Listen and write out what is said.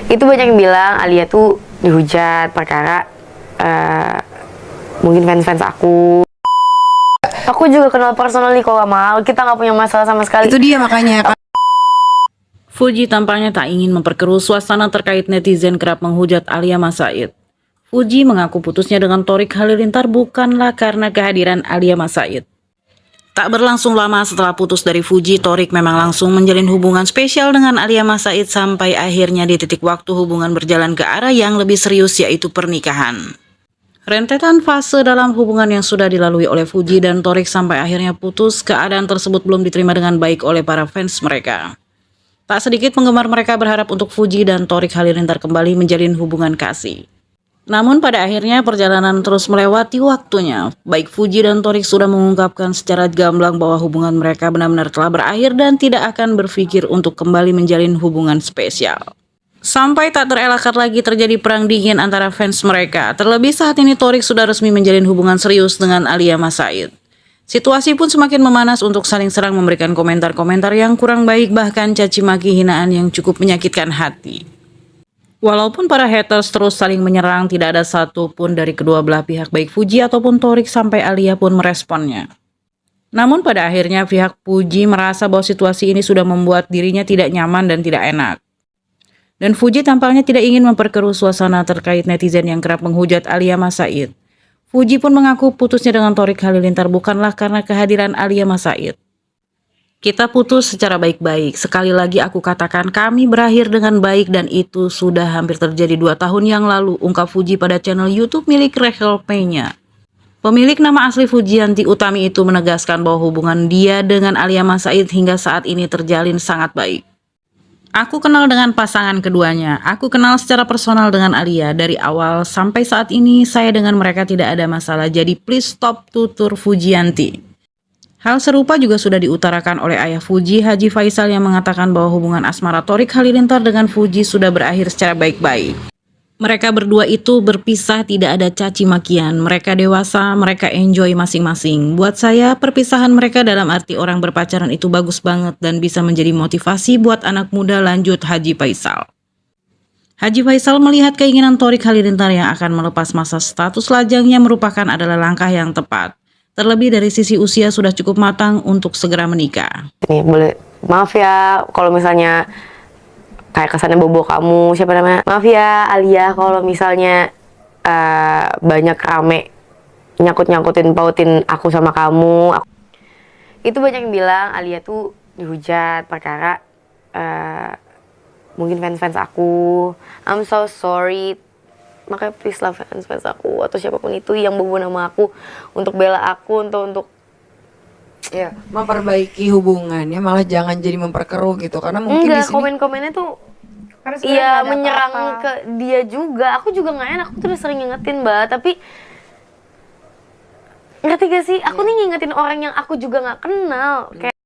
Itu banyak yang bilang Alia tuh dihujat perkara mungkin fans-fans aku. Aku juga kenal personally kok sama Al. Kita nggak punya masalah sama sekali. Itu dia makanya. Fuji tampaknya tak ingin memperkeruh suasana terkait netizen kerap menghujat Alia Mas Said. Fuji mengaku putusnya dengan Thorik Halilintar bukanlah karena kehadiran Alia Mas Said. Tak berlangsung lama setelah putus dari Fuji, Thorik memang langsung menjalin hubungan spesial dengan Alia Mas Said sampai akhirnya di titik waktu hubungan berjalan ke arah yang lebih serius, yaitu pernikahan. Rentetan fase dalam hubungan yang sudah dilalui oleh Fuji dan Thorik sampai akhirnya putus, keadaan tersebut belum diterima dengan baik oleh para fans mereka. Tak sedikit penggemar mereka berharap untuk Fuji dan Thorik Halilintar kembali menjalin hubungan kasih. Namun pada akhirnya perjalanan terus melewati waktunya. Baik Fuji dan Thorik sudah mengungkapkan secara gamblang bahwa hubungan mereka benar-benar telah berakhir dan tidak akan berpikir untuk kembali menjalin hubungan spesial. Sampai tak terelakkan lagi terjadi perang dingin antara fans mereka. Terlebih saat ini Thorik sudah resmi menjalin hubungan serius dengan Alia Mas Said. Situasi pun semakin memanas untuk saling serang memberikan komentar-komentar yang kurang baik, bahkan caci maki hinaan yang cukup menyakitkan hati. Walaupun para haters terus saling menyerang, tidak ada satupun dari kedua belah pihak baik Fuji ataupun Thorik sampai Alia pun meresponnya. Namun pada akhirnya pihak Fuji merasa bahwa situasi ini sudah membuat dirinya tidak nyaman dan tidak enak. Dan Fuji tampaknya tidak ingin memperkeruh suasana terkait netizen yang kerap menghujat Alia Mas Said. Fuji pun mengaku putusnya dengan Thorik Halilintar bukanlah karena kehadiran Alia Mas Said. Kita putus secara baik-baik. Sekali lagi aku katakan kami berakhir dengan baik dan itu sudah hampir terjadi 2 tahun yang lalu, ungkap Fuji pada channel YouTube milik Rachel Penya. Pemilik nama asli Fujianti Utami itu menegaskan bahwa hubungan dia dengan Alia Mas Said hingga saat ini terjalin sangat baik. Aku kenal dengan pasangan keduanya. Aku kenal secara personal dengan Alia. Dari awal sampai saat ini saya dengan mereka tidak ada masalah. Jadi please stop tutur Fujianti. Hal serupa juga sudah diutarakan oleh ayah Fuji, Haji Faisal, yang mengatakan bahwa hubungan asmara Thorik Halilintar dengan Fuji sudah berakhir secara baik-baik. Mereka berdua itu berpisah tidak ada caci makian, mereka dewasa, mereka enjoy masing-masing. Buat saya, perpisahan mereka dalam arti orang berpacaran itu bagus banget dan bisa menjadi motivasi buat anak muda, lanjut Haji Faisal. Haji Faisal melihat keinginan Thorik Halilintar yang akan melepas masa status lajangnya merupakan adalah langkah yang tepat. Terlebih dari sisi usia sudah cukup matang untuk segera menikah. Nih, boleh maaf ya kalau misalnya kayak kesannya bobo kamu, siapa namanya? Maaf ya Alia kalau misalnya banyak rame nyangkut-nyangkutin pautin aku sama kamu. Itu banyak yang bilang Alia tuh dihujat perkara mungkin fans-fans aku. I'm so sorry. Makanya please lah fans aku atau siapapun itu yang bobo nama aku untuk bela aku, untuk Ya, memperbaiki hubungannya, malah jangan jadi memperkeruh gitu. Karena mungkin di enggak, sini komen-komennya tuh iya menyerang ke dia juga. Aku juga nggak enak, aku tuh udah sering ngingetin Mbak, tapi ngerti gak sih, aku nih ngingetin orang yang aku juga nggak kenal. Kayak